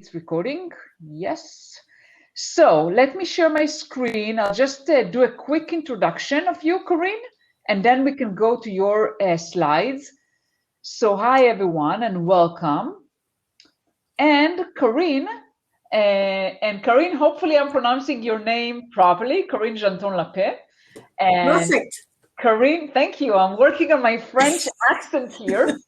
it's recording. Yes. So let me share my screen. I'll just do a quick introduction of you, Karin, and then we can go to your slides. So hi, everyone, and welcome. And Karin, hopefully I'm pronouncing your name properly, Karin Genton-L Epée. Perfect. Karin, thank you. I'm working on my French accent here.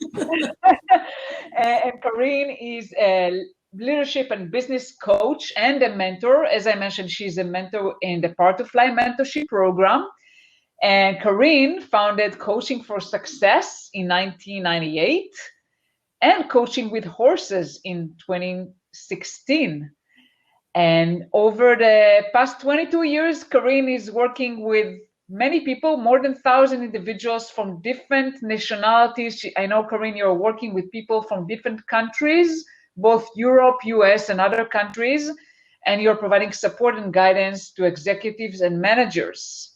And Karin is a leadership and business coach and a mentor. As I mentioned, she's a mentor in the Part to Fly mentorship program. And Karin founded Coaching for Success in 1998 and Coaching with Horses in 2016. And over the past 22 years, Karin is working with many people, more than 1,000 individuals from different nationalities. I know, Karin, you're working with people from different countries, both Europe, US, and other countries, and you're providing support and guidance to executives and managers.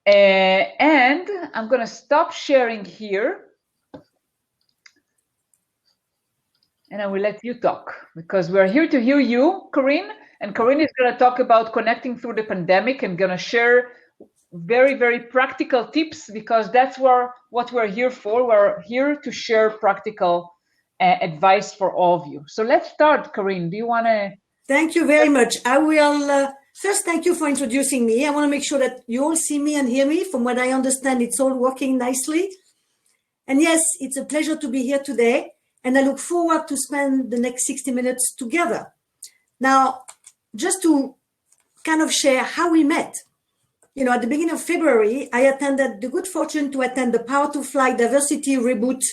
And I'm going to stop sharing here, and I will let you talk, because we're here to hear you, Karin. And Karin is going to talk about connecting through the pandemic and going to share very, very practical tips, because that's what we're here for. We're here to share practical advice for all of you. So let's start, Karin. Do you want to? Thank you very much. I will first thank you for introducing me. I want to make sure that you all see me and hear me. From what I understand, it's all working nicely. And yes, it's a pleasure to be here today. And I look forward to spend the next 60 minutes together. Now, just to kind of share how we met. You know, at the beginning of February, I attended the good fortune to attend the Power to Fly Diversity Reboot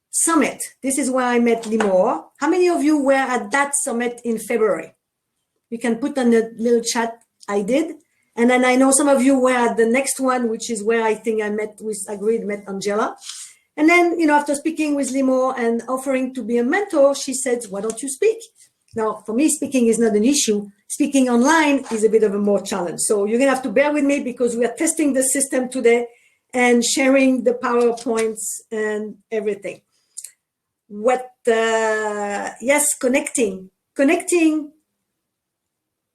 Summit. This is where I met Limor. How many of you were at that summit in February? You can put on the little chat, I did. And then I know some of you were at the next one, which is where I think I met Angela. And then, you know, after speaking with Limor and offering to be a mentor, she said, why don't you speak? Now, for me, speaking is not an issue. Speaking online is a bit of a more challenge. So you're going to have to bear with me, because we are testing the system today and sharing the PowerPoints and everything. Yes, connecting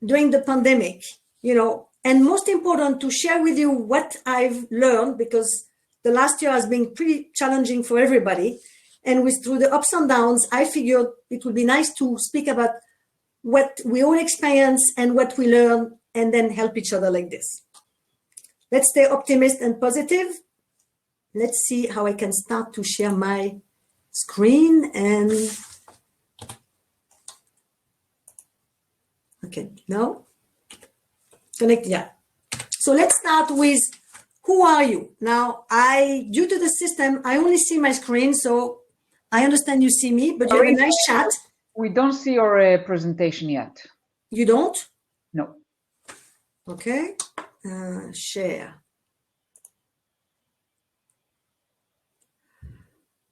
during the pandemic, you know, and most important, to share with you what I've learned, because the last year has been pretty challenging for everybody. And through the ups and downs, I figured it would be nice to speak about what we all experience and what we learn, and then help each other like this. Let's stay optimistic and positive. Let's see how I can start to share my screen. And okay, no? Connect, yeah. So let's start with, who are you? Now, due to the system, I only see my screen, so I understand you see me, but you have a nice chat. We don't see your presentation yet. You don't? No. Okay. Share.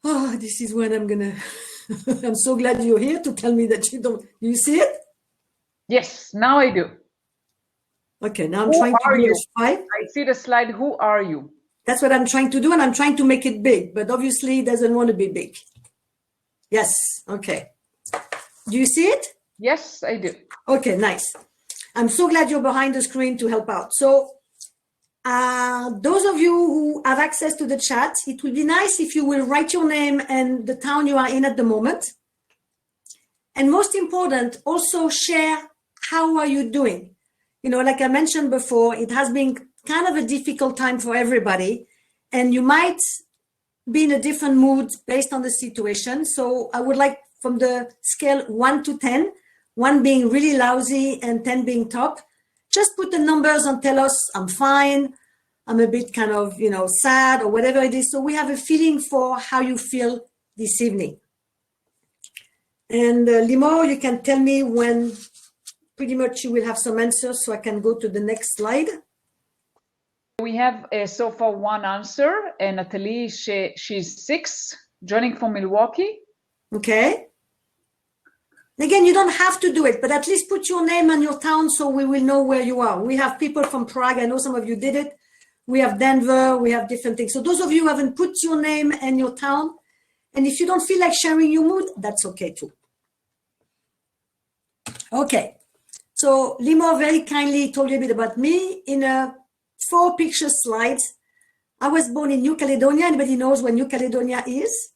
Oh, this is when I'm gonna. I'm so glad you're here to tell me that you don't. Do you see it? Yes, now I do. Okay, now I'm trying to do this 5. I see the slide. Who are you? That's what I'm trying to do, and I'm trying to make it big, but obviously it doesn't want to be big. Yes, okay. Do you see it? Yes, I do. Okay, nice. I'm so glad you're behind the screen to help out. So those of you who have access to the chat, it would be nice if you will write your name and the town you are in at the moment. And most important, also share, how are you doing? You know, like I mentioned before, it has been kind of a difficult time for everybody, and you might be in a different mood based on the situation. So I would like, from the scale 1 to 10, 1 being really lousy and 10 being top, just put the numbers and tell us, I'm fine, I'm a bit kind of, you know, sad, or whatever it is. So we have a feeling for how you feel this evening. And Limor, you can tell me when pretty much you will have some answers, so I can go to the next slide. We have so far 1 answer, and Natalie, she's 6, joining from Milwaukee. Okay. Again, you don't have to do it, but at least put your name and your town so we will know where you are. We have people from Prague. I know some of you did it. We have Denver. We have different things. So those of you who haven't put your name and your town, And if you don't feel like sharing your mood, that's okay too. Okay. So Limor very kindly told you a bit about me in a 4-picture slide. I was born in New Caledonia. Anybody knows where New Caledonia is?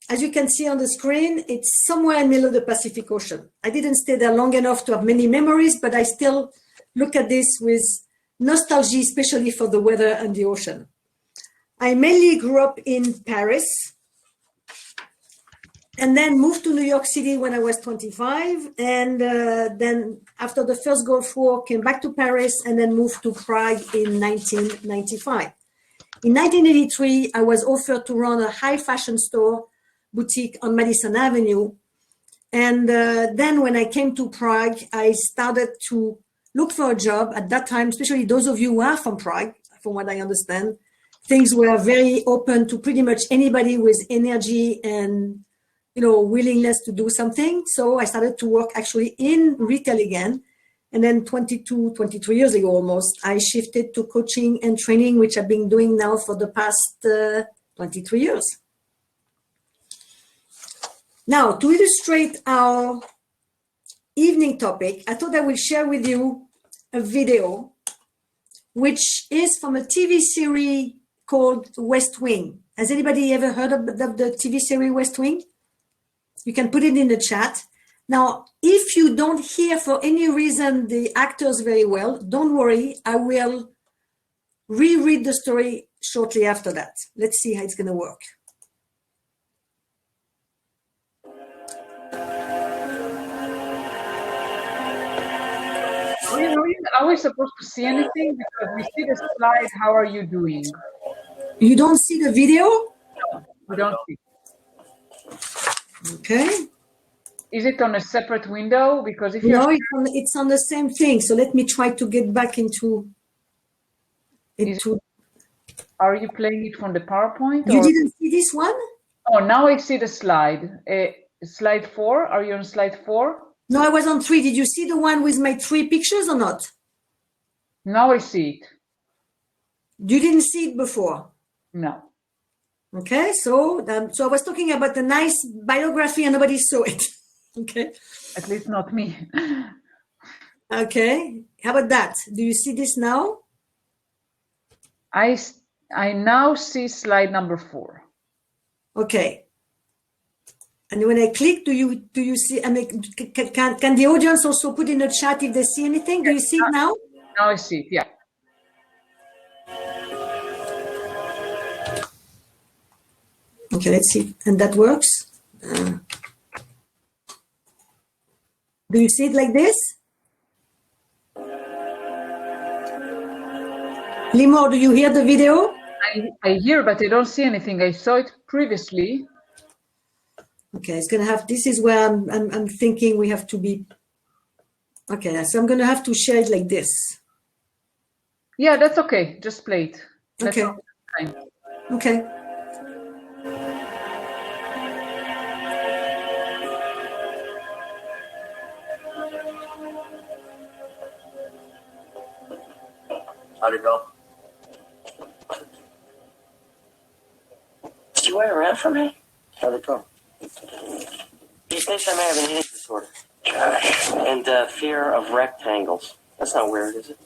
As you can see on the screen, it's somewhere in the middle of the Pacific Ocean. I didn't stay there long enough to have many memories, but I still look at this with nostalgia, especially for the weather and the ocean. I mainly grew up in Paris and then moved to New York City when I was 25. And then after the first Gulf War, came back to Paris and then moved to Prague in 1995. In 1983, I was offered to run a high fashion store boutique on Madison Avenue. And then when I came to Prague, I started to look for a job. At that time, especially those of you who are from Prague, from what I understand, things were very open to pretty much anybody with energy and willingness to do something. So I started to work actually in retail again. And then 23 years ago almost, I shifted to coaching and training, which I've been doing now for the past 23 years. Now, to illustrate our evening topic, I thought I would share with you a video, which is from a TV series called West Wing. Has anybody ever heard of the TV series West Wing? You can put it in the chat. Now, if you don't hear for any reason the actors very well, don't worry. I will reread the story shortly after that. Let's see how it's going to work. Are we supposed to see anything? Because we see the slide. How are you doing? You don't see the video? No, we don't see. Okay. Is it on a separate window? Because if no, it's on the same thing. So let me try to get back into. Are you playing it from the PowerPoint? You didn't see this one? Oh, now I see the slide. Slide 4. Are you on slide 4? No, I was on 3. Did you see the one with my 3 pictures or not? Now I see it. You didn't see it before? No. Okay, so I was talking about the nice biography and nobody saw it. Okay. At least not me. Okay. How about that? Do you see this now? I now see slide number 4. Okay. And when I click, do you see? I mean, can the audience also put in the chat if they see anything? Do you see it now? Now I see it. Yeah. Okay, let's see. And that works. Do you see it like this? Limor, do you hear the video? I hear, but I don't see anything. I saw it previously. Okay, it's gonna have. This is where I'm thinking we have to be. Okay, so I'm gonna have to share it like this. Yeah, that's okay. Just play it. Okay. Okay. How'd it go? Did you wait around for me? How'd it go? He thinks I may have an eating disorder. Gosh. And fear of rectangles. That's not weird, is it?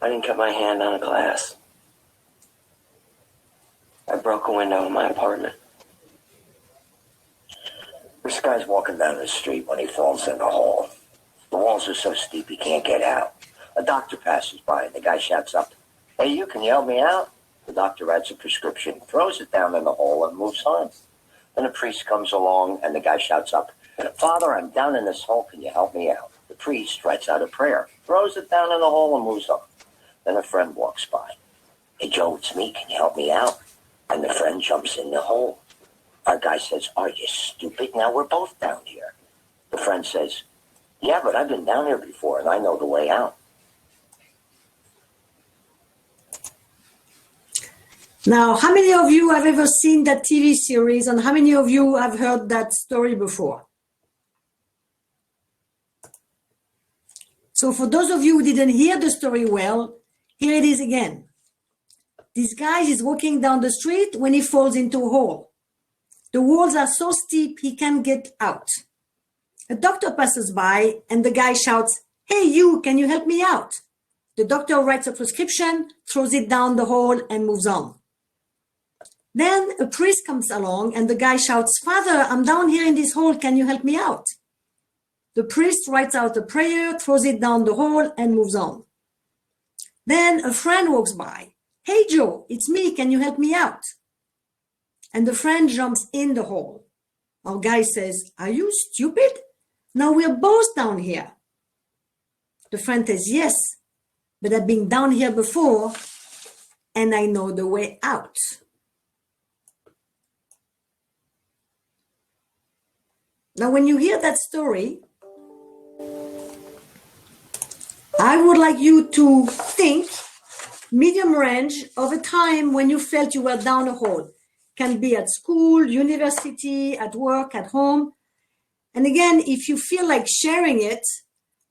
I didn't cut my hand on a glass. I broke a window in my apartment. This guy's walking down the street when he falls in the hole. The walls are so steep he can't get out. A doctor passes by and the guy shouts up, "Hey, can you help me out?" The doctor writes a prescription, throws it down in the hole and moves on. Then a priest comes along and the guy shouts up, "Father, I'm down in this hole, can you help me out?" The priest writes out a prayer, throws it down in the hole and moves on. Then a friend walks by. "Hey Joe, it's me, can you help me out?" And the friend jumps in the hole. Our guy says, "Are you stupid? Now we're both down here." The friend says, "Yeah, but I've been down here before and I know the way out." Now, how many of you have ever seen that TV series and how many of you have heard that story before? So for those of you who didn't hear the story well, here it is again. This guy is walking down the street when he falls into a hole. The walls are so steep he can't get out. A doctor passes by and the guy shouts, "Hey, you, can you help me out?" The doctor writes a prescription, throws it down the hole, and moves on. Then a priest comes along and the guy shouts, "Father, I'm down here in this hole. Can you help me out?" The priest writes out a prayer, throws it down the hole, and moves on. Then a friend walks by. "Hey, Joe, it's me. Can you help me out?" And the friend jumps in the hole. Our guy says, "Are you stupid? Now we're both down here." The friend says, "Yes, but I've been down here before and I know the way out." Now, when you hear that story, I would like you to think medium range of a time when you felt you were down a hole. Can be at school, university, at work, at home. And again, if you feel like sharing it,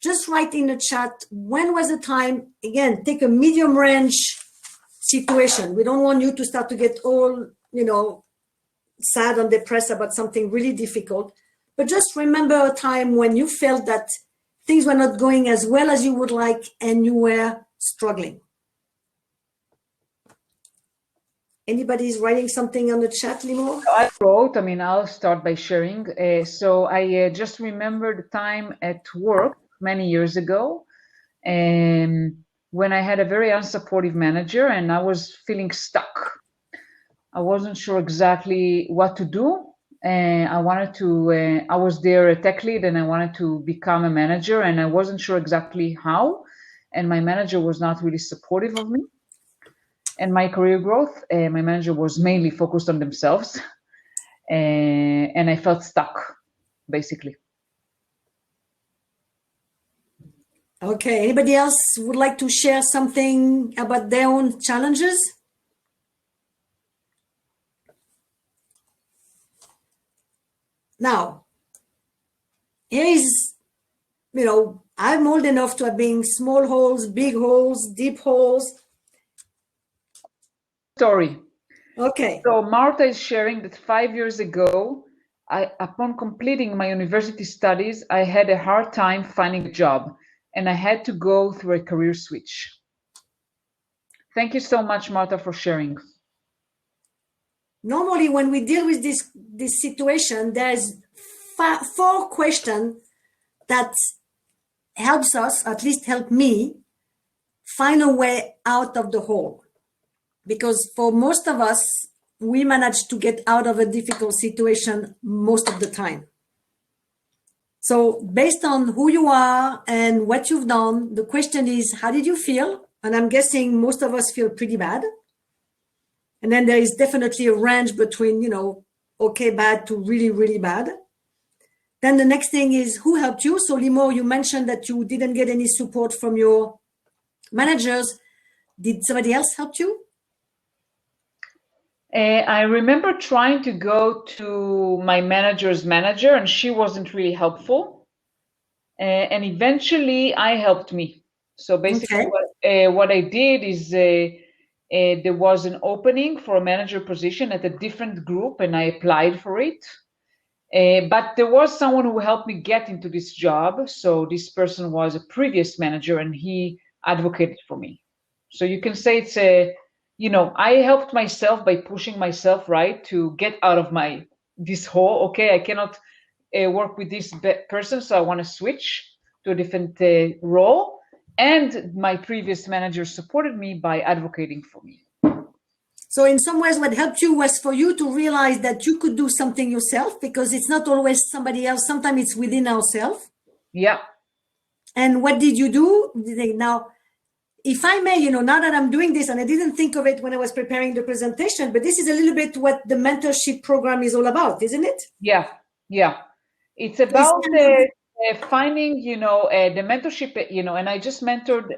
just write in the chat, when was the time? Again, take a medium range situation. We don't want you to start to get all, sad and depressed about something really difficult. But just remember a time when you felt that things were not going as well as you would like and you were struggling. Anybody's writing something on the chat, Limor? I wrote, I'll start by sharing. So I just remember the time at work many years ago when I had a very unsupportive manager and I was feeling stuck. I wasn't sure exactly what to do. I was there a tech lead and I wanted to become a manager and I wasn't sure exactly how. And my manager was not really supportive of me and my career growth. My manager was mainly focused on themselves and I felt stuck, basically. Okay, anybody else would like to share something about their own challenges? Now, here is, I'm old enough to have been small holes, big holes, deep holes. Story. Okay. So Marta is sharing that 5 years ago, upon completing my university studies, I had a hard time finding a job and I had to go through a career switch. Thank you so much, Marta, for sharing. Normally, when we deal with this situation, there's 4 questions that helps us, at least help me, find a way out of the hole. Because for most of us, we manage to get out of a difficult situation most of the time. So based on who you are and what you've done, the question is, how did you feel? And I'm guessing most of us feel pretty bad. And then there is definitely a range between, okay, bad to really, really bad. Then the next thing is who helped you? So Limor, you mentioned that you didn't get any support from your managers. Did somebody else help you? I remember trying to go to my manager's manager and she wasn't really helpful. And eventually I helped me. So basically what I did is there was an opening for a manager position at a different group and I applied for it. But there was someone who helped me get into this job. So this person was a previous manager and he advocated for me. So you can say it's I helped myself by pushing myself, right, to get out of this hole. Okay, I cannot work with this person, so I want to switch to a different role. And my previous manager supported me by advocating for me. So in some ways, what helped you was for you to realize that you could do something yourself, because it's not always somebody else. Sometimes it's within ourselves. Yeah. And what did you do? Now, if I may, now that I'm doing this, and I didn't think of it when I was preparing the presentation, but this is a little bit what the mentorship program is all about, isn't it? Yeah. It's about finding, the mentorship, and I just mentored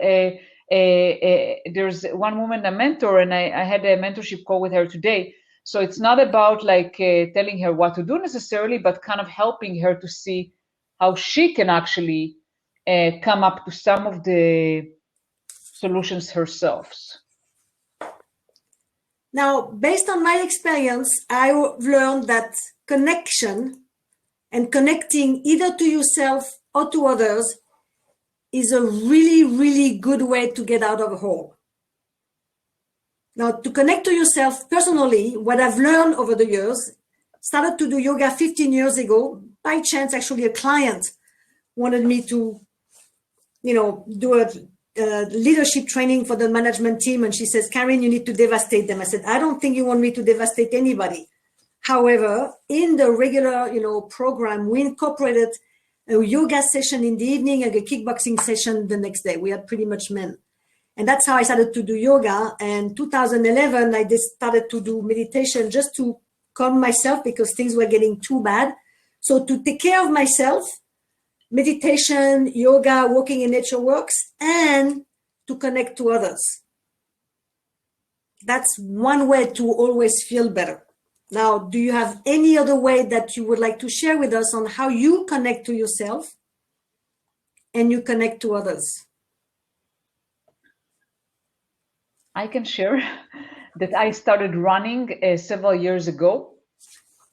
there's one woman I mentor, and I had a mentorship call with her today. So it's not about telling her what to do necessarily, but kind of helping her to see how she can actually come up to some of the solutions herself. Now, based on my experience, I've learned that connection and connecting either to yourself or to others is a really, really good way to get out of a hole. Now, to connect to yourself personally, what I've learned over the years, started to do yoga 15 years ago. By chance, actually, a client wanted me to, do a leadership training for the management team. And she says, Karin, you need to devastate them. I said, I don't think you want me to devastate anybody. However, in the regular, program, we incorporated a yoga session in the evening and a kickboxing session the next day. We had pretty much men. And that's how I started to do yoga. And 2011, I just started to do meditation just to calm myself because things were getting too bad. So to take care of myself, meditation, yoga, walking in nature works, and to connect to others. That's one way to always feel better. Now, do you have any other way that you would like to share with us on how you connect to yourself and you connect to others? I can share that I started running several years ago.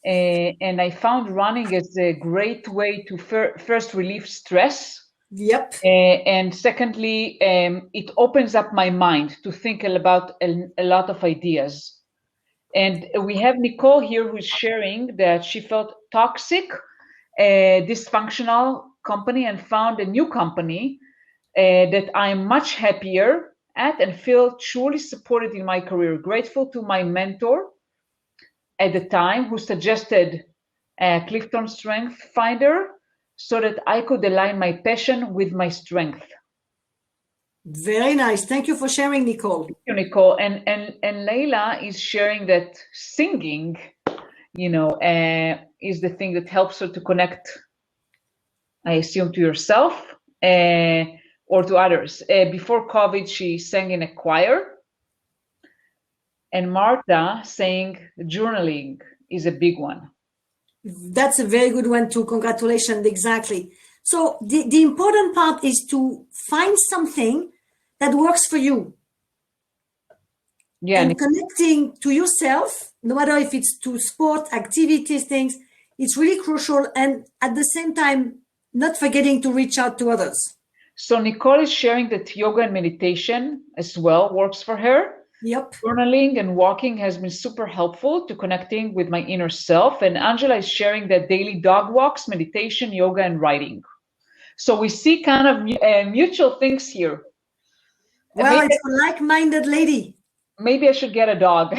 And I found running as a great way to first relieve stress. Yep. And secondly, it opens up my mind to think about a lot of ideas. And we have Nicole here who's sharing that she felt toxic, dysfunctional company and found a new company that I'm much happier at and feel truly supported in my career. Grateful to my mentor at the time who suggested Clifton Strength Finder so that I could align my passion with my strength. Very nice. Thank you for sharing, Nicole. Thank you, Nicole. And Leila is sharing that singing, is the thing that helps her to connect, I assume, to yourself or to others. Before COVID, she sang in a choir. And Martha saying journaling is a big one. That's a very good one too. Congratulations. Exactly. So the important part is to find something that works for you. Yeah. And connecting to yourself, no matter if it's to sport, activities, things, it's really crucial. And at the same time, not forgetting to reach out to others. So Nicole is sharing that yoga and meditation as well works for her. Yep. Journaling and walking has been super helpful to connecting with my inner self. And Angela is sharing that daily dog walks, meditation, yoga, and writing. So we see kind of mutual things here. Well, it's a like-minded lady. Maybe I should get a dog.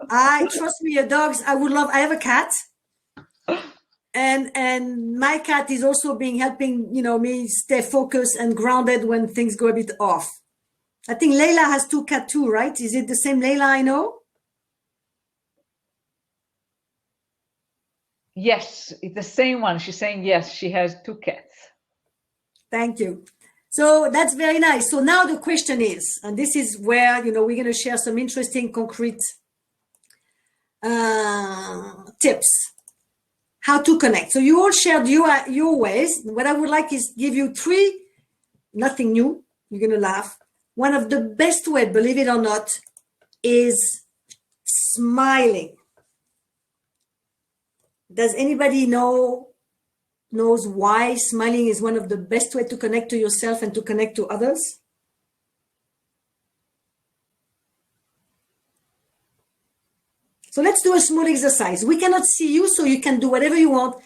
Trust me, dogs, I would love. I have a cat. And my cat is also helping, me stay focused and grounded when things go a bit off. I think Leila has 2 cats too, right? Is it the same Leila I know? Yes, it's the same one. She's saying yes, she has 2 cats. Thank you. So that's very nice. So now the question is, and this is where, we're going to share some interesting, concrete tips. How to connect. So you all shared your ways. What I would like is give you 3, nothing new. You're going to laugh. One of the best ways, believe it or not, is smiling. Does anybody knows why smiling is one of the best ways to connect to yourself and to connect to others? So let's do a small exercise. We cannot see you, so you can do whatever you want.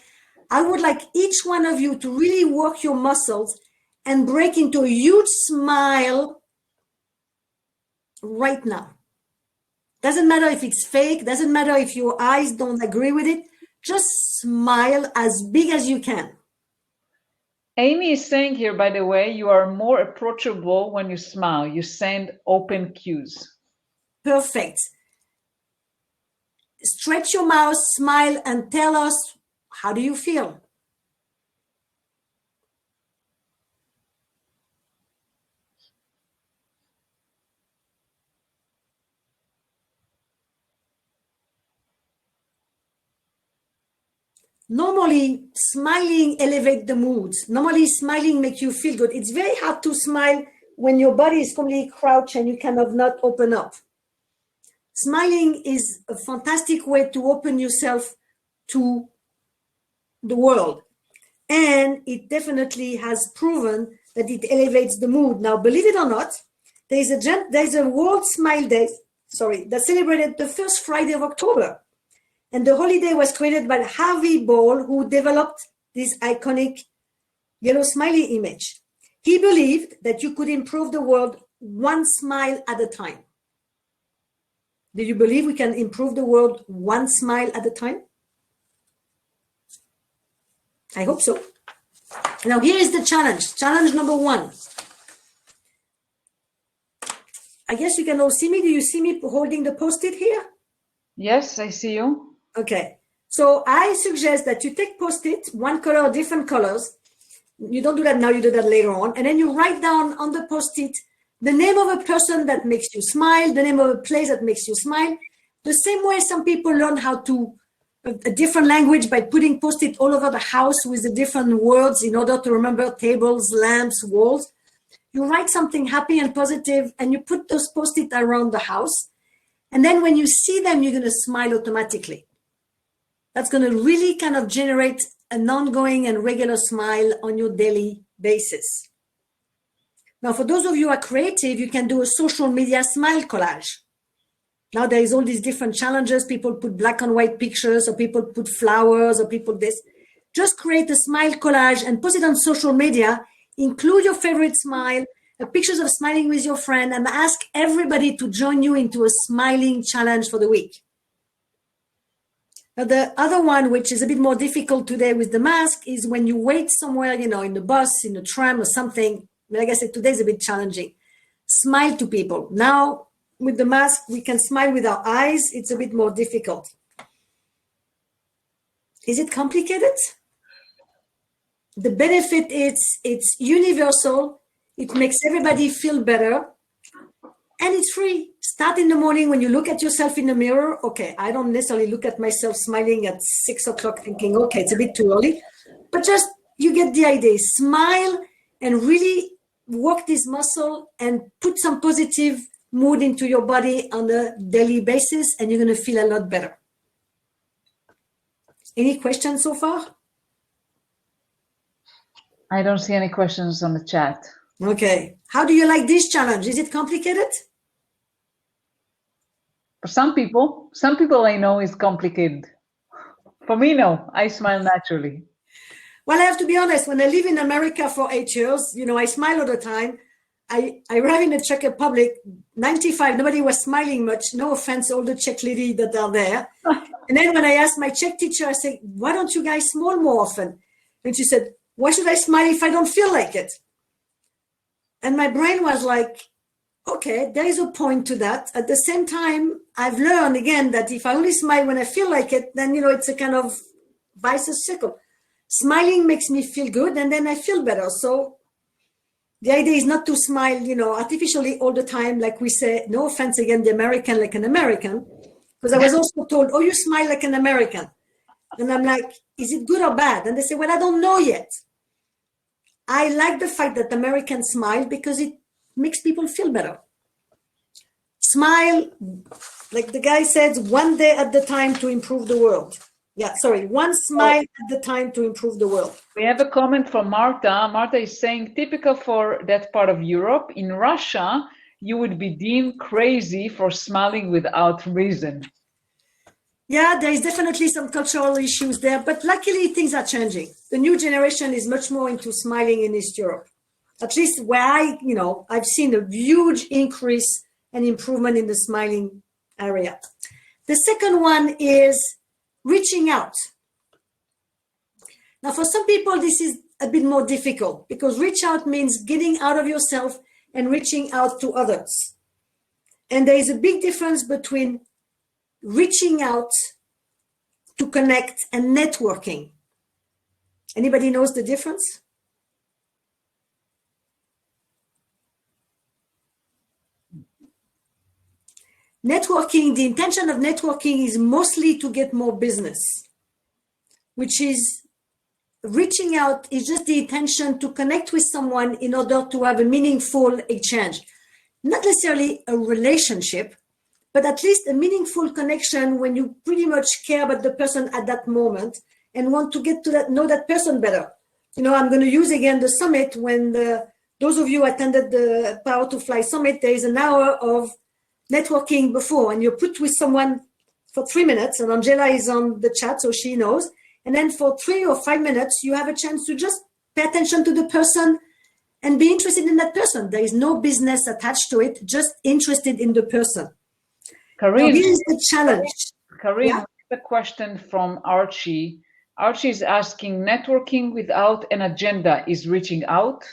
I would like each one of you to really work your muscles and break into a huge smile right now. Doesn't matter if it's fake, doesn't matter if your eyes don't agree with it, just smile as big as you can. Amy is saying here, by the way, you are more approachable when you smile. You send open cues. Perfect. Stretch your mouth, smile, and tell us, how do you feel? Normally, smiling elevates the mood. Normally, smiling makes you feel good. It's very hard to smile when your body is completely crouched and you cannot not open up. Smiling is a fantastic way to open yourself to the world. And it definitely has proven that it elevates the mood. Now, believe it or not, there's a World Smile Day, that's celebrated the first Friday of October. And the holiday was created by Harvey Ball, who developed this iconic yellow smiley image. He believed that you could improve the world one smile at a time. Do you believe we can improve the world one smile at a time? I hope so. Now here is the challenge. Challenge number 1. I guess you can all see me. Do you see me holding the Post-it here? Yes, I see you. Okay. So I suggest that you take Post-it, one color or different colors. You don't do that now, you do that later on. And then you write down on the Post-it the name of a person that makes you smile, the name of a place that makes you smile. The same way some people learn how to a different language by putting Post-it all over the house with the different words in order to remember tables, lamps, walls. You write something happy and positive and you put those Post-it around the house. And then when you see them, you're going to smile automatically. That's going to really kind of generate an ongoing and regular smile on your daily basis. Now, for those of you who are creative, you can do a social media smile collage. Now there is all these different challenges. People put black and white pictures, or people put flowers, or people this. Just create a smile collage and post it on social media. Include your favorite smile, pictures of smiling with your friend, and ask everybody to join you into a smiling challenge for the week. Now the other one, which is a bit more difficult today with the mask, is when you wait somewhere, in the bus, in the tram or something. Like I said, today is a bit challenging. Smile to people. Now, with the mask, we can smile with our eyes. It's a bit more difficult. Is it complicated? The benefit is it's universal. It makes everybody feel better. And it's free. Start in the morning when you look at yourself in the mirror. Okay, I don't necessarily look at myself smiling at 6 o'clock thinking, okay, it's a bit too early. But just, you get the idea. Smile and really work this muscle and put some positive mood into your body on a daily basis, and you're going to feel a lot better. Any questions so far? I don't see any questions on the chat. Okay. How do you like this challenge? Is it complicated? For some people I know is complicated. For me, no. I smile naturally. Well, I have to be honest. When I live in America for 8 years, I smile all the time. I arrived in the Czech Republic, 95, nobody was smiling much. No offense, all the Czech ladies that are there. And then when I asked my Czech teacher, I said, why don't you guys smile more often? And she said, why should I smile if I don't feel like it? And my brain was like, okay, there is a point to that. At the same time, I've learned again that if I only smile when I feel like it, then, it's a kind of vicious circle. Smiling makes me feel good and then I feel better. So the idea is not to smile, artificially all the time, like we say, no offense again, the American like an American, because I was also told, oh, you smile like an American. And I'm like, is it good or bad? And they say, well, I don't know yet. I like the fact that Americans smile because it makes people feel better. Smile, like the guy says, one day at the time to improve the world. One smile at the time to improve the world. We have a comment from Marta. Marta is saying, typical for that part of Europe, in Russia, you would be deemed crazy for smiling without reason. Yeah, there is definitely some cultural issues there, but luckily things are changing. The new generation is much more into smiling in East Europe. At least where I've seen a huge increase and improvement in the smiling area. The second one is reaching out. Now, for some people, this is a bit more difficult because reach out means getting out of yourself and reaching out to others. And there is a big difference between reaching out to connect and networking. Anybody knows the difference? Networking, the intention of networking is mostly to get more business, which is reaching out is just the intention to connect with someone in order to have a meaningful exchange. Not necessarily a relationship, but at least a meaningful connection when you pretty much care about the person at that moment and want to get to know that person better. I'm going to use again the summit. When those of you who attended the Power to Fly Summit, there is an hour of networking before, and you're put with someone for 3 minutes, and Angela is on the chat, so she knows. And then for 3 or 5 minutes, you have a chance to just pay attention to the person and be interested in that person. There is no business attached to it, just interested in the person. Karin, here's the challenge. Karin, yeah? The question from Archie. Archie is asking, networking without an agenda is reaching out?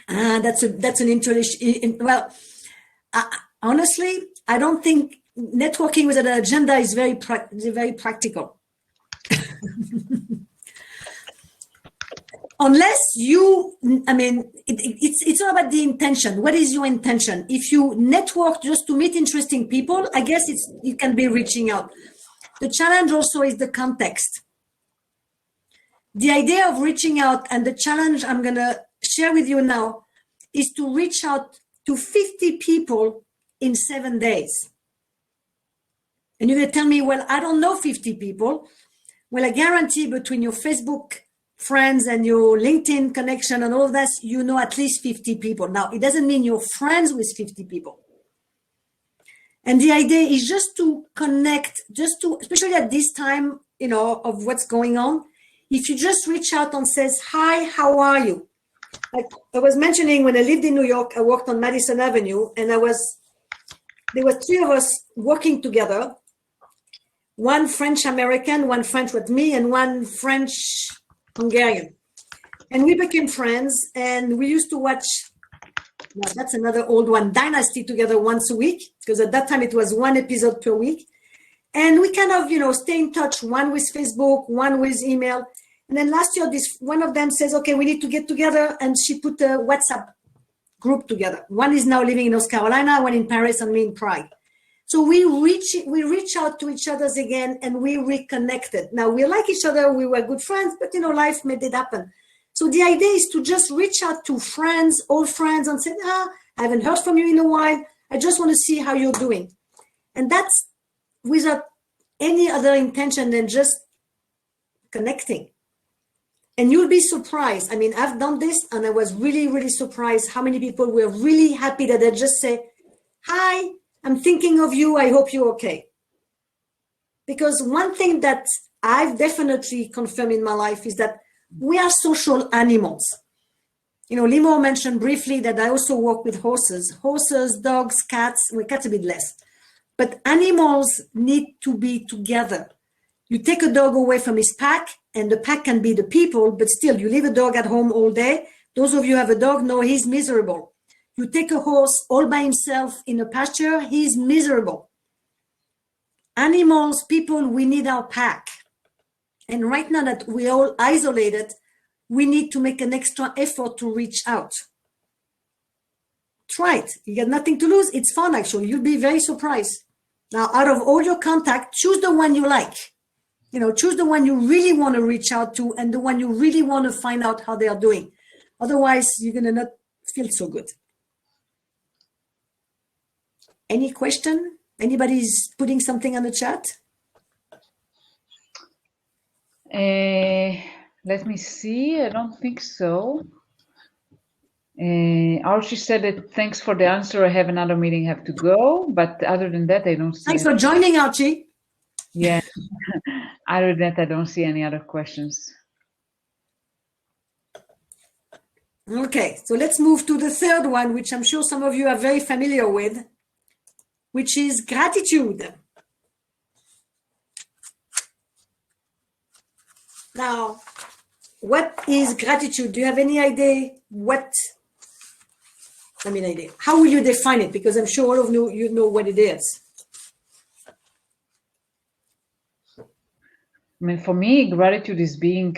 That's an interesting. Well, honestly, I don't think networking with an agenda is very practical. Unless it's all about the intention. What is your intention? If you network just to meet interesting people, I guess it can be reaching out. The challenge also is the context. The idea of reaching out, and the challenge I'm going to share with you now, is to reach out to 50 people in 7 days. And you're going to tell me, well, I don't know 50 people. Well, I guarantee between your Facebook friends and your LinkedIn connection and all of that, you know at least 50 people. Now, it doesn't mean you're friends with 50 people. And the idea is just to connect, especially at this time, of what's going on. If you just reach out and says, hi, how are you? Like I was mentioning, when I lived in New York, I worked on Madison Avenue, and there were 3 of us working together. One French American, one French with me, and one French Hungarian. And we became friends, and we used to watch, now that's another old one, Dynasty together once a week, because at that time it was 1 episode per week. And we kind of, stay in touch, one with Facebook, one with email. And then last year, one of them says, okay, we need to get together. And she put a WhatsApp group together. One is now living in North Carolina, one in Paris, and me in Prague. So we reach out to each other again, and we reconnected. Now we like each other, we were good friends, but life made it happen. So the idea is to just reach out to friends, old friends, and say, I haven't heard from you in a while. I just want to see how you're doing. And that's without any other intention than just connecting. And you'll be surprised. I mean, I've done this, and I was really, really surprised how many people were really happy that they just say, hi, I'm thinking of you. I hope you're okay. Because one thing that I've definitely confirmed in my life is that we are social animals. Limor mentioned briefly that I also work with horses, dogs, cats. Well, cats a bit less. But animals need to be together. You take a dog away from his pack, and the pack can be the people, but still, you leave a dog at home all day. Those of you who have a dog know he's miserable. You take a horse all by himself in a pasture, he's miserable. Animals, people, we need our pack. And right now that we're all isolated, we need to make an extra effort to reach out. Try it. You got nothing to lose. It's fun, actually. You'll be very surprised. Now, out of all your contacts, choose the one you like. Choose the one you really want to reach out to, and the one you really want to find out how they are doing. Otherwise, you're going to not feel so good. Any question? Anybody's putting something on the chat? Let me see. I don't think so. Archie said that thanks for the answer. I have another meeting, have to go. But other than that, I don't see. Thanks for joining, Archie. Yeah. Other than that, I don't see any other questions. Okay, so let's move to the third one, which I'm sure some of you are very familiar with, which is gratitude. Now, what is gratitude? Do you have any idea how will you define it? Because I'm sure all of you know what it is. For me, gratitude is being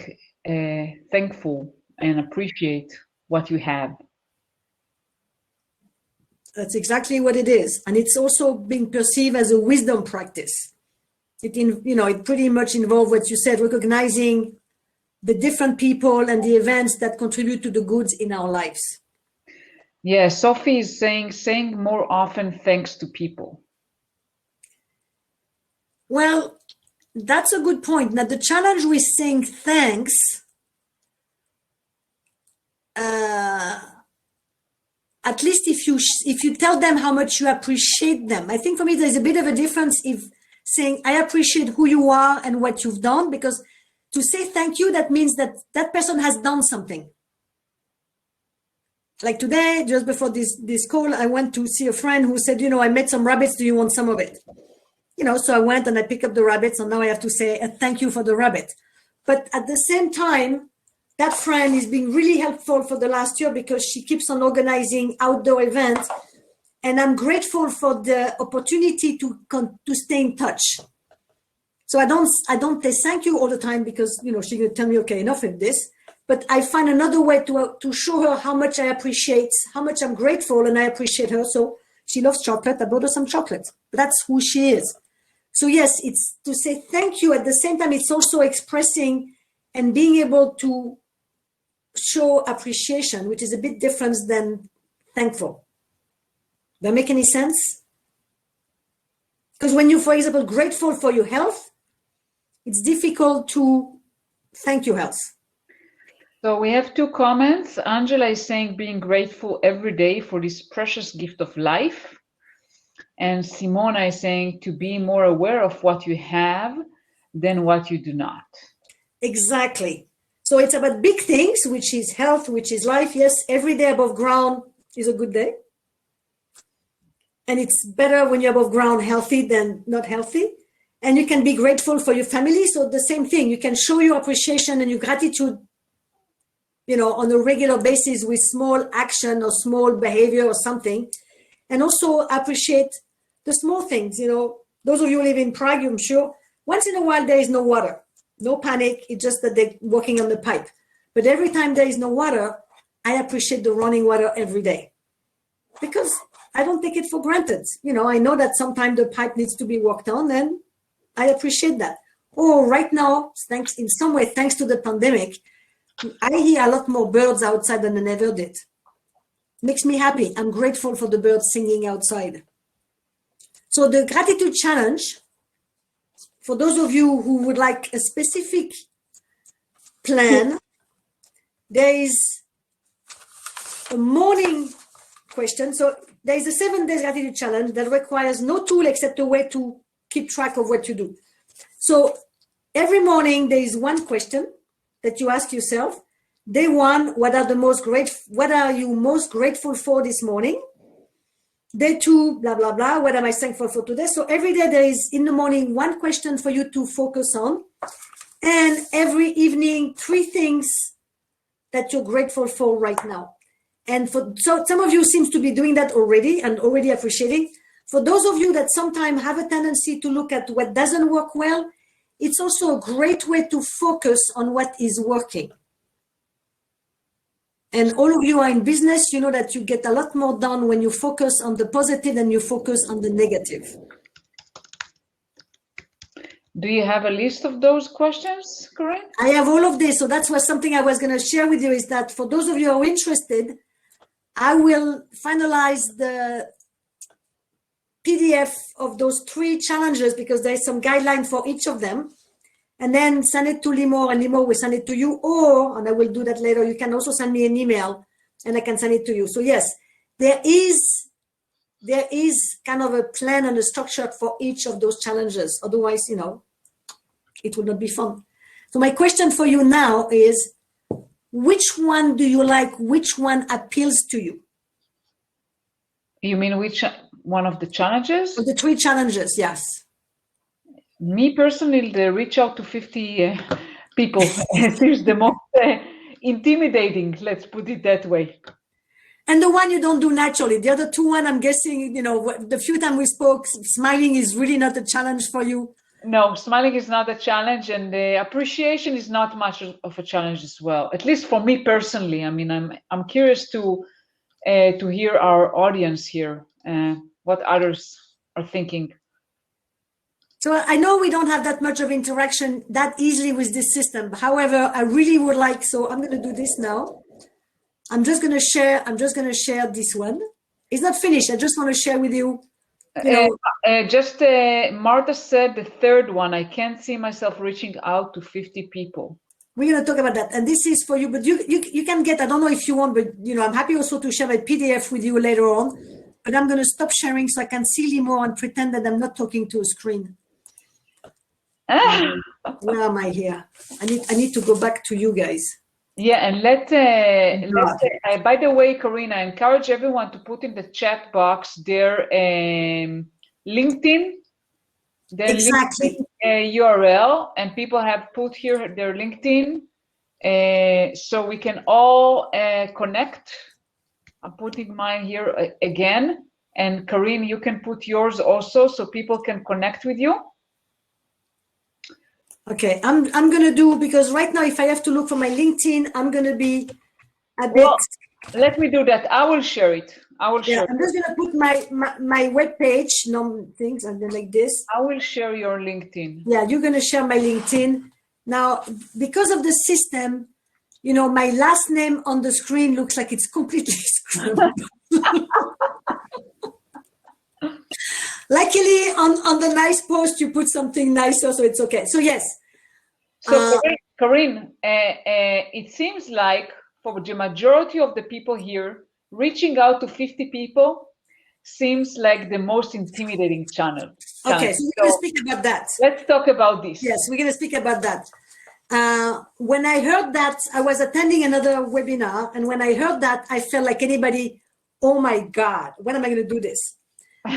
thankful and appreciate what you have. That's exactly what it is. And it's also being perceived as a wisdom practice. It pretty much involves what you said, recognizing the different people and the events that contribute to the goods in our lives. Yeah, Sophie is saying more often thanks to people. Well, that's a good point. Now, the challenge with saying thanks, at least if you tell them how much you appreciate them. I think for me, there's a bit of a difference if saying, I appreciate who you are and what you've done, because to say thank you, that means that that person has done something. Like today, just before this call, I went to see a friend who said, I made some rabbits. Do you want some of it? So I went and I picked up the rabbits, and now I have to say a thank you for the rabbit. But at the same time, that friend is being really helpful for the last year because she keeps on organizing outdoor events. And I'm grateful for the opportunity to stay in touch. So I don't say thank you all the time because, she could tell me, okay, enough of this. But I find another way to show her how much I appreciate, how much I'm grateful, and I appreciate her. So she loves chocolate. I bought her some chocolate. That's who she is. So yes, it's to say thank you. At the same time, it's also expressing and being able to show appreciation, which is a bit different than thankful. Does that make any sense? Because when you, for example, grateful for your health, it's difficult to thank your health. So we have 2 comments. Angela is saying being grateful every day for this precious gift of life. And Simona is saying to be more aware of what you have than what you do not. Exactly. So it's about big things, which is health, which is life. Yes, every day above ground is a good day. And it's better when you're above ground healthy than not healthy. And you can be grateful for your family. So the same thing, you can show your appreciation and your gratitude, on a regular basis with small action or small behavior or something. And also appreciate the small things. Those of you who live in Prague, I'm sure, once in a while there is no water. No panic, it's just that they're working on the pipe. But every time there is no water, I appreciate the running water every day. Because I don't take it for granted. I know that sometimes the pipe needs to be worked on, and I appreciate that. Or right now, thanks to the pandemic, I hear a lot more birds outside than I ever did. Makes me happy. I'm grateful for the birds singing outside. So the gratitude challenge, for those of you who would like a specific plan, there is a morning question. So there is a 7-day gratitude challenge that requires no tool except a way to keep track of what you do. So every morning there is one question that you ask yourself. Day 1, what are you most grateful for this morning? Day 2, blah, blah, blah. What am I thankful for today? So every day there is in the morning one question for you to focus on. And every evening, 3 things that you're grateful for right now. And so some of you seems to be doing that already and already appreciating. For those of you that sometimes have a tendency to look at what doesn't work well, it's also a great way to focus on what is working. And all of you are in business, you know that you get a lot more done when you focus on the positive than you focus on the negative. Do you have a list of those questions, Karin? I have all of this. So that's what something I was going to share with you is that for those of you who are interested, I will finalize the PDF of those 3 challenges because there's some guideline for each of them. And then send it to Limor, and Limor will send it to you, or, and I will do that later, you can also send me an email and I can send it to you. So yes, there is kind of a plan and a structure for each of those challenges. Otherwise, it will not be fun. So my question for you now is, which one do you like? Which one appeals to you? You mean which one of the challenges? Of the 3 challenges, yes. Me personally, the reach out to 50 people seems the most intimidating, let's put it that way. And the one you don't do naturally. The other 2 I'm guessing, the few times we spoke, smiling is really not a challenge for you. No, smiling is not a challenge, and the appreciation is not much of a challenge as well. At least for me personally. I mean, I'm curious to hear our audience here, what others are thinking. So I know we don't have that much of interaction that easily with this system. However, I really would like, so I'm going to do this now. I'm just going to share this one. It's not finished. I just want to share with you. Martha said the third one. I can't see myself reaching out to 50 people. We're going to talk about that. And this is for you, but you can get, I don't know if you want, but I'm happy also to share my PDF with you later on, but I'm going to stop sharing so I can see Limor and pretend that I'm not talking to a screen. Where am I here? I need to go back to you guys. Yeah, and by the way, Karin, I encourage everyone to put in the chat box their LinkedIn, exactly. LinkedIn URL, and people have put here their LinkedIn, so we can all connect. I'm putting mine here again, and Karin, you can put yours also, so people can connect with you. Okay, I'm going to do, because right now, if I have to look for my LinkedIn, I'm going to be a bit. Well, let me do that. I will share it. I'm just going to put my web page, things, and then like this. I will share your LinkedIn. Yeah, you're going to share my LinkedIn. Now, because of the system, my last name on the screen looks like it's completely screwed. Luckily, on the nice post, you put something nicer, so it's okay. So yes. So Karin, it seems like for the majority of the people here, reaching out to 50 people seems like the most intimidating channel. Okay, so we're going to speak about that. Let's talk about this. Yes, we're going to speak about that. When I heard that, I was attending another webinar, and when I heard that, I felt like anybody, oh my God, when am I going to do this?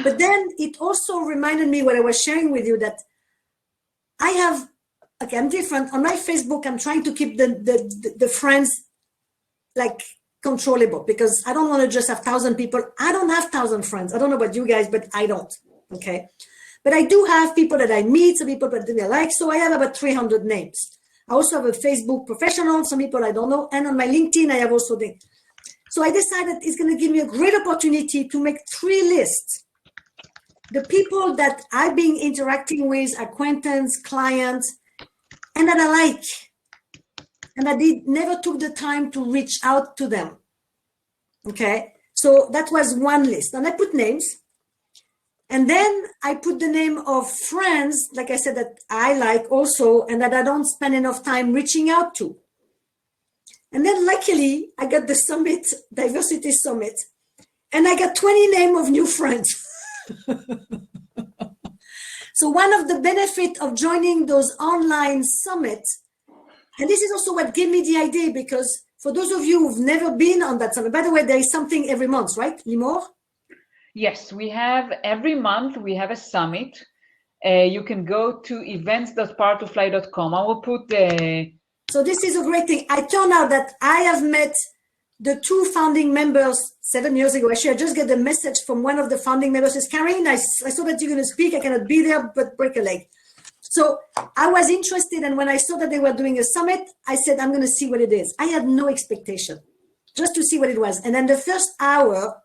But then it also reminded me what I was sharing with you, that I'm different. On my Facebook, I'm trying to keep the friends like controllable, because I don't want to just have 1,000 people. I don't have 1,000 friends. I don't know about you guys, but I don't. Okay. But I do have people that I meet, some people that I like. So I have about 300 names. I also have a Facebook professional, some people I don't know. And on my LinkedIn, I have also things. So I decided it's going to give me a great opportunity to make 3 lists. The people that I've been interacting with, acquaintance, clients, and that I like. And I never took the time to reach out to them. Okay, so that was one list. And I put names. And then I put the name of friends, like I said, that I like also, and that I don't spend enough time reaching out to. And then luckily, I got the summit, Diversity Summit, and I got 20 names of new friends. So one of the benefits of joining those online summits, and this is also what gave me the idea, because for those of you who've never been on that summit, by the way, there is something every month, right, Limor? Yes, we have every month, we have a summit. You can go to events.powertofly.com. I will put the... So this is a great thing. I turned out that I have met the 2 founding members 7 years ago. Actually, I just got a message from one of the founding members. Says, Karin, I saw that you're going to speak. I cannot be there, but break a leg. So I was interested. And when I saw that they were doing a summit, I said, I'm going to see what it is. I had no expectation, just to see what it was. And then the first hour,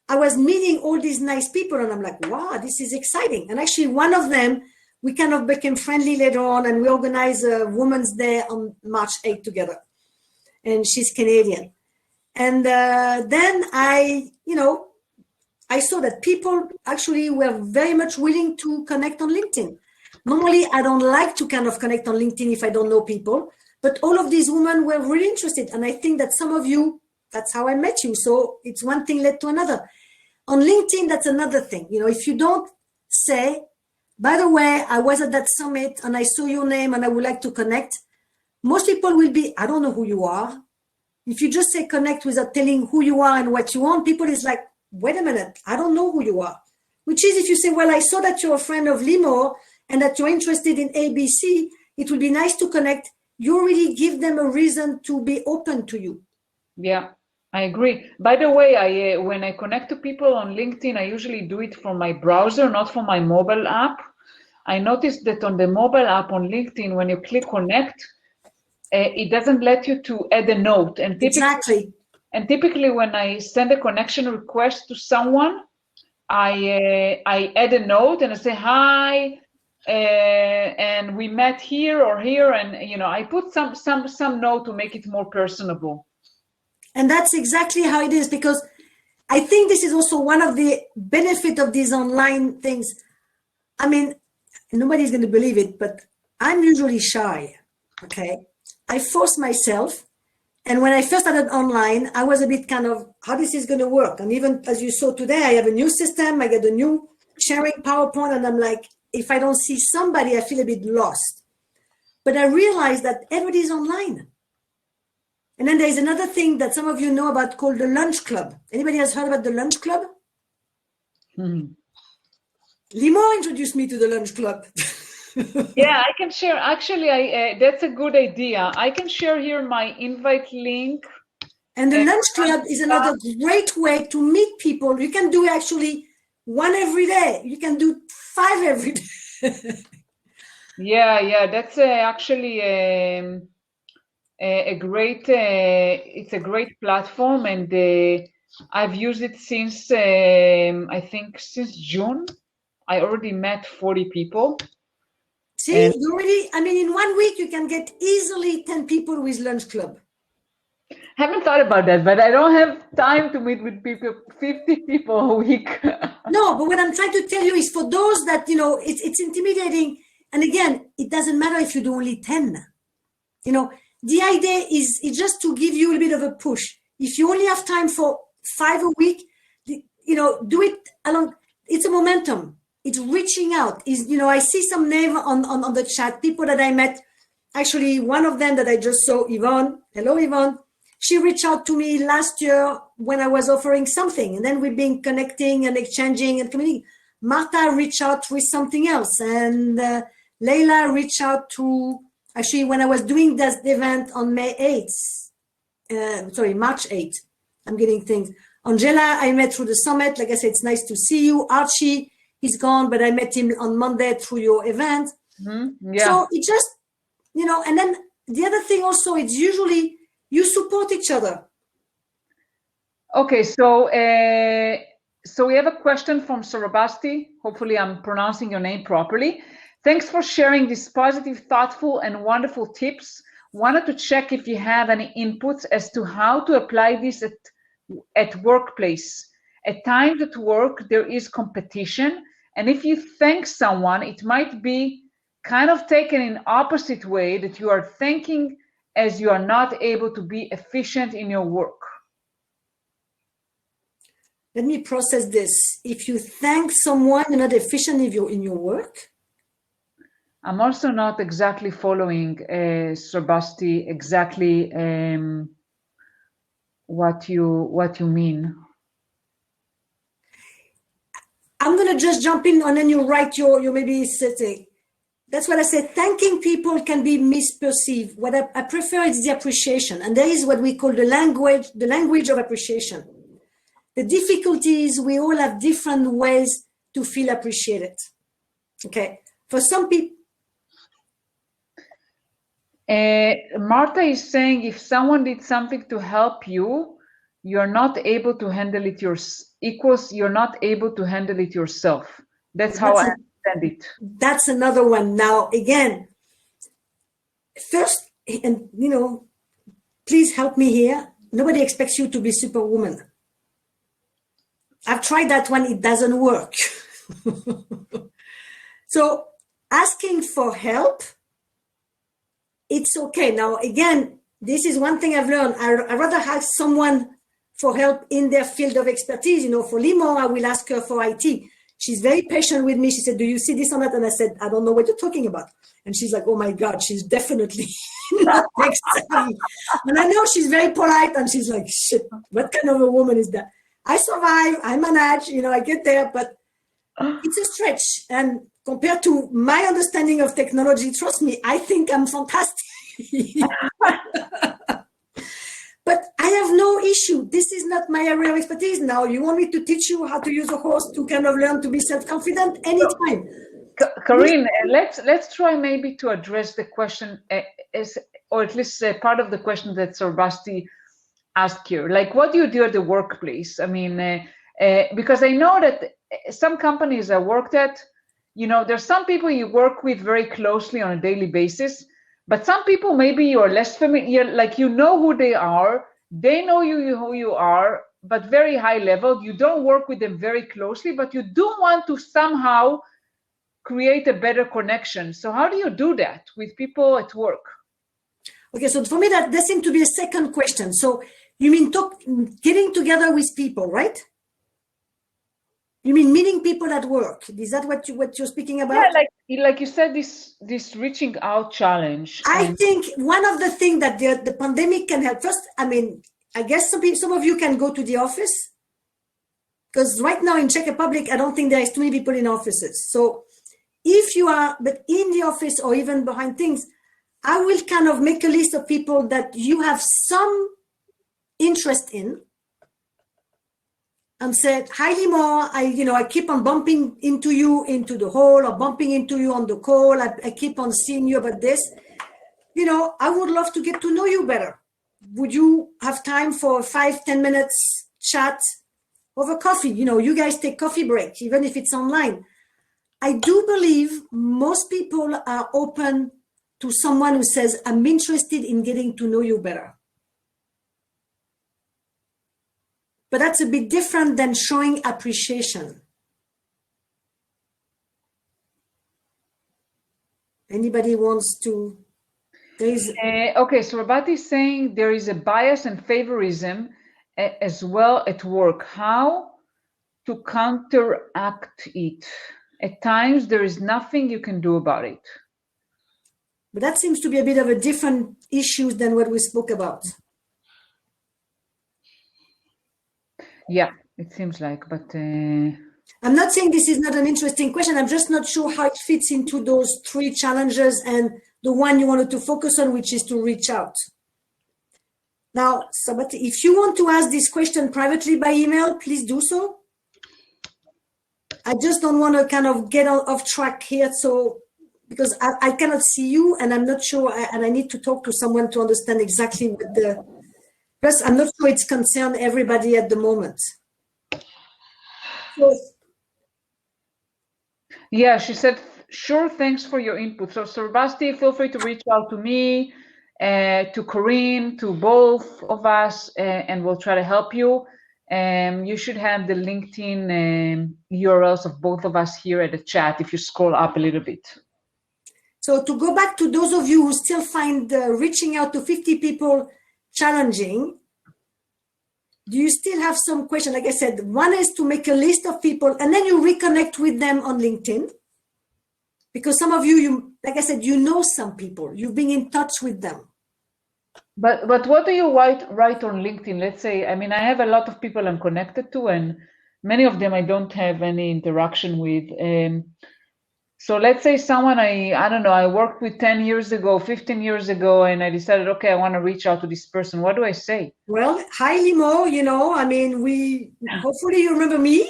I was meeting all these nice people. And I'm like, wow, this is exciting. And actually, one of them, we kind of became friendly later on. And we organized a Women's Day on March 8th together. And she's Canadian. And then I saw that people actually were very much willing to connect on LinkedIn. Normally, I don't like to kind of connect on LinkedIn if I don't know people, but all of these women were really interested. And I think that some of you, that's how I met you. So it's one thing led to another. On LinkedIn, that's another thing. If you don't say, by the way, I was at that summit and I saw your name and I would like to connect, most people will be, I don't know who you are. If you just say connect without telling who you are and what you want, people is like, wait a minute, I don't know who you are. Which is if you say, well, I saw that you're a friend of Limor and that you're interested in ABC, it would be nice to connect. You already give them a reason to be open to you. Yeah, I agree. By the way, when I connect to people on LinkedIn, I usually do it from my browser, not from my mobile app. I noticed that on the mobile app on LinkedIn, when you click connect, it doesn't let you to add a note. And typically when I send a connection request to someone, I add a note and I say, hi, and we met here or here. And, I put some note to make it more personable. And that's exactly how it is, because I think this is also one of the benefit of these online things. I mean, nobody's going to believe it, but I'm usually shy. Okay. I force myself. And when I first started online, I was a bit kind of how this is going to work. And even as you saw today, I have a new system. I get a new sharing PowerPoint, and I'm like, if I don't see somebody, I feel a bit lost. But I realized that everybody's online. And then there's another thing that some of you know about called the lunch club. Anybody has heard about the lunch club? Limor introduced me to the lunch club. Yeah, I can share. Actually, that's a good idea. I can share here my invite link. And the lunch club is another great way to meet people. You can do actually one every day. You can do 5 every day. Yeah, that's actually a great. It's a great platform, and I've used it since I think since June. I already met 40 people. See, you already. I mean, in 1 week you can get easily 10 people with lunch club. Haven't thought about that, but I don't have time to meet with people, 50 people a week. No, but what I'm trying to tell you is for those that, you know, it's intimidating. And again, it doesn't matter if you do only 10. You know, the idea is just to give you a bit of a push. If you only have time for 5 a week, you know, do it along. It's a momentum. It's reaching out. Is, you know, I see some name on the chat, people that I met. Actually, one of them that I just saw, Yvonne. Hello, Yvonne. She reached out to me last year when I was offering something, and then we've been connecting and exchanging and communicating. Marta reached out with something else, and Leila reached out to, actually, when I was doing this event on March 8th. I'm getting things. Angela, I met through the summit. Like I said, it's nice to see you. Archie, he's gone, but I met him on Monday through your event. Mm-hmm. Yeah. So it just, you know, and then the other thing also, it's usually you support each other. Okay, so we have a question from Sarabasti. Hopefully I'm pronouncing your name properly. Thanks for sharing these positive, thoughtful, and wonderful tips. Wanted to check if you have any inputs as to how to apply this at workplace. At times at work, there is competition, and if you thank someone, it might be kind of taken in opposite way, that you are thanking as you are not able to be efficient in your work. Let me process this. If you thank someone, you're not efficient in your work? I'm also not exactly following, Sebastian, exactly what you mean. I'm going to just jump in, and then you write your maybe setting. That's what I said. Thanking people can be misperceived. What I prefer is the appreciation. And there is what we call the language of appreciation. The difficulty is we all have different ways to feel appreciated. Okay. For some people. Martha is saying if someone did something to help you, you're not able to handle it you're not able to handle it yourself. That's how I understand it. That's another one. Now, again, first, and you know, please help me here. Nobody expects you to be Superwoman. I've tried that one. It doesn't work. So asking for help, it's okay. Now, again, this is one thing I've learned. I'd rather have someone for help in their field of expertise. You know, for Limo, I will ask her for IT. She's very patient with me. She said, do you see this on that? And I said, I don't know what you're talking about. And she's like, oh my God, she's definitely not tech savvy. And I know she's very polite, and she's like, shit, what kind of a woman is that? I survive, I manage, you know, I get there, but it's a stretch. And compared to my understanding of technology, trust me, I think I'm fantastic. But I have no issue. This is not my area of expertise now. You want me to teach you how to use a horse to kind of learn to be self-confident? Anytime. Karin, let's try maybe to address the question, or at least part of the question that Sebastian asked here. Like, what do you do at the workplace? I mean, because I know that some companies I worked at, you know, there's some people you work with very closely on a daily basis, but some people maybe you're less familiar, like you know who they are, They know you who you are, but very high level. You don't work with them very closely, but you do want to somehow create a better connection. So how do you do that with people at work? Okay, so for me, that seems to be a second question. So you mean getting together with people, right? You mean meeting people at work? Is that what you're speaking about? Yeah, like you said, this reaching out challenge. I think one of the things that the pandemic can help. First, I mean, I guess some of you can go to the office, because right now in Czech Republic, I don't think there is too many people in offices. So if you are, but in the office or even behind things, I will kind of make a list of people that you have some interest in, and said, hi, Limor, I keep on bumping into you into the hall, or bumping into you on the call. I keep on seeing you about this. I would love to get to know you better. Would you have time for 5-10 minutes chat over coffee? You guys take coffee break, even if it's online. I do believe most people are open to someone who says, I'm interested in getting to know you better. But that's a bit different than showing appreciation. Anybody wants to? Okay, so Rabati is saying there is a bias and favorism as well at work. How to counteract it? At times, there is nothing you can do about it. But that seems to be a bit of a different issue than what we spoke about. Yeah, it seems like, but... I'm not saying this is not an interesting question. I'm just not sure how it fits into those 3 challenges and the one you wanted to focus on, which is to reach out. Now, Sabati, if you want to ask this question privately by email, please do so. I just don't want to kind of get off track here. So, because I cannot see you and I'm not sure, and I need to talk to someone to understand exactly what plus I'm not sure it's concerned everybody at the moment. So, yeah, she said, sure, thanks for your input. So, Basti, feel free to reach out to me, to Karin, to both of us, and we'll try to help you. You should have the LinkedIn URLs of both of us here at the chat if you scroll up a little bit. So to go back to those of you who still find reaching out to 50 people challenging, do you still have some questions? Like I said, one is to make a list of people and then you reconnect with them on LinkedIn. Because some of you, like I said, some people, you've been in touch with them. But what do you write on LinkedIn? Let's say, I mean, I have a lot of people I'm connected to, and many of them I don't have any interaction with. So let's say someone I don't know, I worked with 10 years ago, 15 years ago, and I decided, okay, I want to reach out to this person. What do I say? Well, hi, Limo, I mean, hopefully you remember me.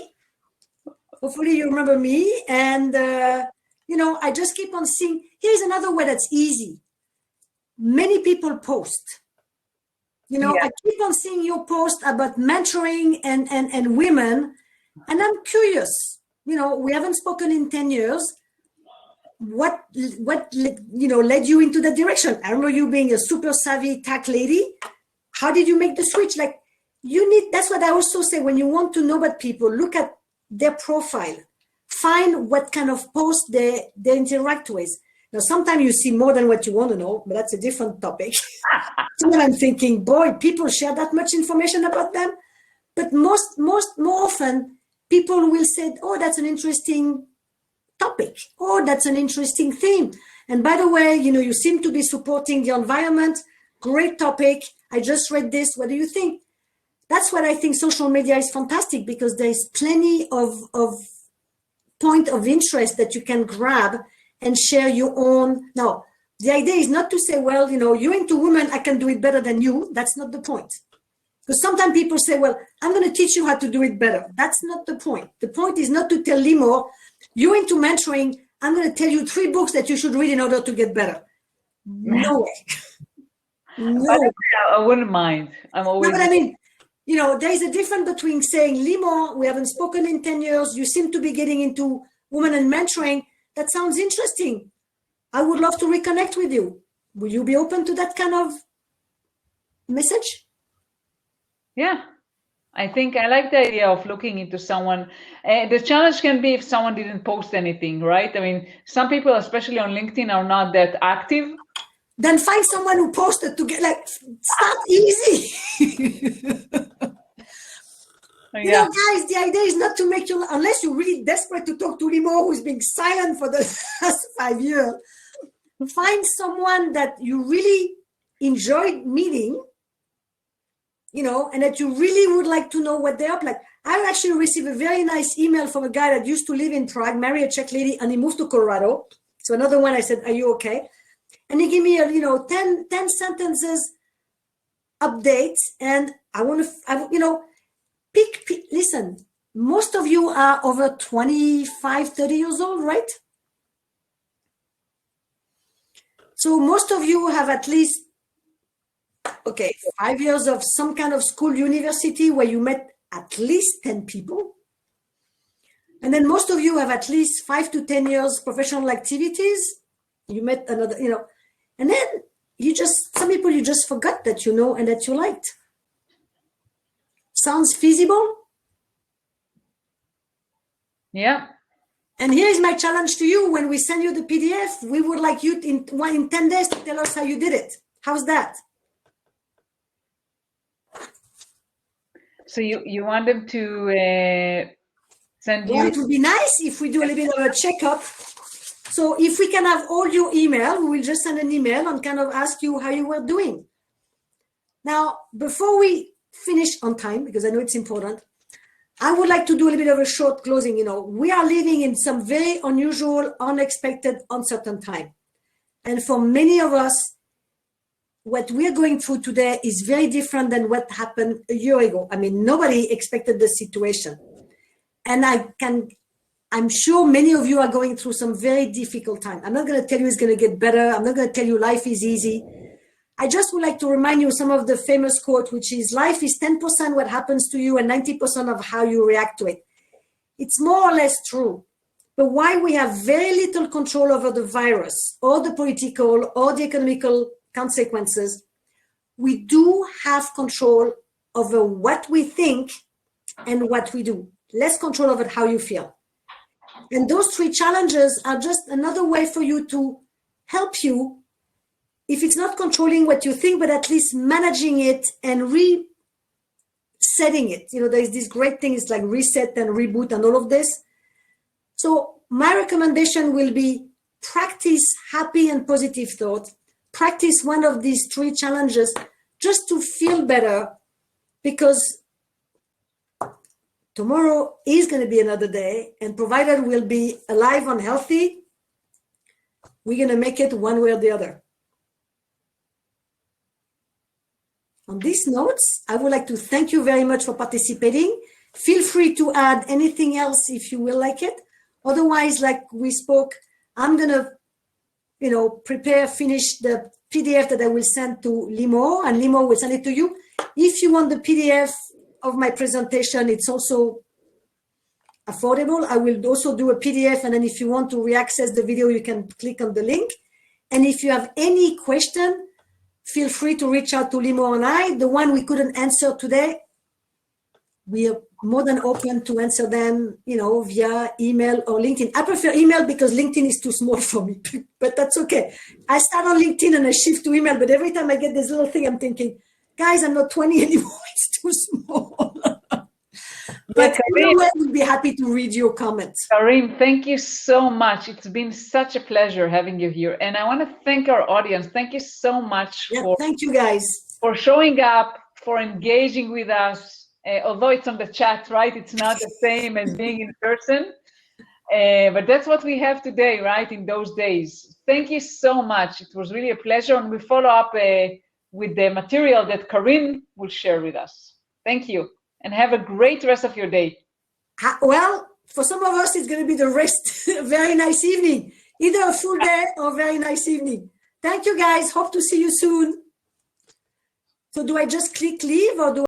And, I just keep on seeing, here's another way that's easy. Many people post. I keep on seeing your post about mentoring and women, and I'm curious. We haven't spoken in 10 years. What led you into that direction? I remember you being a super savvy tech lady. How did you make the switch? Like, that's what I also say, when you want to know about people, look at their profile, find what kind of post they interact with. Now, sometimes you see more than what you want to know, but that's a different topic. So I'm thinking, boy, people share that much information about them. But more often, people will say, oh, that's an interesting topic. Oh, that's an interesting theme. And by the way, you seem to be supporting the environment. Great topic. I just read this. What do you think? That's what I think social media is fantastic, because there's plenty of point of interest that you can grab and share your own. Now, the idea is not to say, well, you're into women, I can do it better than you. That's not the point. Because sometimes people say, well, I'm going to teach you how to do it better. That's not the point. The point is not to tell Limo, you're into mentoring, I'm going to tell you 3 books that you should read in order to get better. No way. No. I wouldn't mind. I'm always... No, but I mean, there is a difference between saying, Limo, we haven't spoken in 10 years, you seem to be getting into women and mentoring. That sounds interesting. I would love to reconnect with you. Will you be open to that kind of message? Yeah. I think I like the idea of looking into someone. The challenge can be if someone didn't post anything, right? I mean, some people, especially on LinkedIn, are not that active. Then find someone who posted to get like start easy. You know, guys, the idea is not to make you, unless you're really desperate to talk to Limo, who's been silent for the last 5 years. Find someone that you really enjoyed meeting, you know, and that you really would like to know what they're up like. I actually received a very nice email from a guy that used to live in Prague, marry a Czech lady, and he moved to Colorado. So another one, I said, are you okay? And he gave me a, 10 sentences update. And I want to, listen, most of you are over 25, 30 years old, right? So most of you have at least, 5 years of some kind of school, university where you met at least 10 people. And then most of you have at least 5 to 10 years professional activities. You met another, and then some people you just forgot that you know and that you liked. Sounds feasible? Yeah. And here is my challenge to you. When we send you the PDF, we would like you in 10 days to tell us how you did it. How's that? So you want them to send you? Well, it would be nice if we do a little bit of a checkup. So if we can have all your email, we will just send an email and kind of ask you how you were doing. Now, before we finish on time, because I know it's important, I would like to do a little bit of a short closing. We are living in some very unusual, unexpected, uncertain time. And for many of us, what we're going through today is very different than what happened a year ago. I mean, nobody expected the situation. And I'm sure many of you are going through some very difficult time. I'm not going to tell you it's going to get better. I'm not going to tell you life is easy. I just would like to remind you some of the famous quote, which is life is 10% what happens to you and 90% of how you react to it. It's more or less true. But while we have very little control over the virus or the political or the economical consequences, we do have control over what we think and what we do. Less control over how you feel. And those 3 challenges are just another way for you to help you, if it's not controlling what you think, but at least managing it and resetting it. There's this great thing, it's like reset and reboot and all of this. So my recommendation will be practice happy and positive thought. Practice one of these 3 challenges just to feel better, because tomorrow is going to be another day, and provided we'll be alive and healthy, we're going to make it one way or the other. On these notes, I would like to thank you very much for participating. Feel free to add anything else if you will like it. Otherwise, like we spoke, I'm going to, finish the PDF that I will send to Limo, and Limo will send it to you. If you want the PDF of my presentation, it's also affordable. I will also do a PDF, and then if you want to reaccess the video, you can click on the link. And if you have any question, feel free to reach out to Limo and I. The one we couldn't answer today, we are more than open to answer them, via email or LinkedIn. I prefer email because LinkedIn is too small for me, but that's okay. I start on LinkedIn and I shift to email, but every time I get this little thing, I'm thinking, guys, I'm not 20 anymore. It's too small. But anyway, we'll be happy to read your comments. Karin, thank you so much. It's been such a pleasure having you here. And I want to thank our audience. Thank you so much thank you guys for showing up, for engaging with us. Although it's on the chat, right? It's not the same as being in person. But that's what we have today, right? In those days. Thank you so much. It was really a pleasure. And we follow up with the material that Karin will share with us. Thank you. And have a great rest of your day. Well, for some of us, it's going to be the rest. Very nice evening. Either a full day or very nice evening. Thank you, guys. Hope to see you soon. So do I just click leave or do